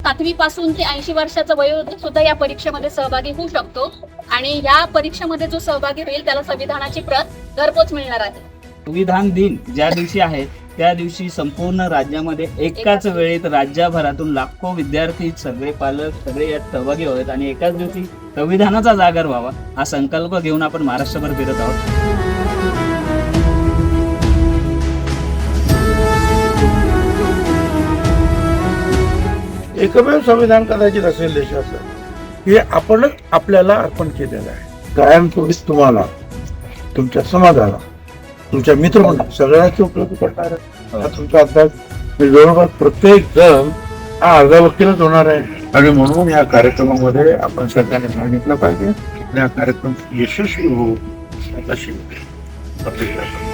7वी पासून ते 80 वर्षाचा वयोवृद्ध सुद्धा या परीक्षेमध्ये सहभागी होऊ शकतो आणि या परीक्षेमध्ये जो सहभागी होईल त्याला संविधानाची प्रत घरपोच मिळणार आहे. संविधान दिन ज्या दिवशी आहे त्या दिवशी संपूर्ण राज्यामध्ये एकाच वेळेत राज्यभरातून लाखो विद्यार्थी, सगळे पालक, सगळे यात सहभागी होत आणि एकाच दिवशी संविधानाचा जागर व्हावा हा संकल्प घेऊन आपण महाराष्ट्रभर फिरत आहोत. एकमेव संविधान कदाचित असेल देशाचं हे आपणच आपल्याला अर्पण केलेलं आहे. कायमस्वरूपी तुम्हाला, तुमच्या समाजाला, तुमच्या मित्रमंडळी सगळ्याच उपलब्ध करणार आहे. हा तुमचा अभ्यास जवळपास प्रत्येक जण हा अर्धा वकीलच होणार आहे आणि म्हणून या कार्यक्रमामध्ये आपण सगळ्यांनी भाग घेतला पाहिजे. हा कार्यक्रम यशस्वी होऊ अशी अपेक्षा.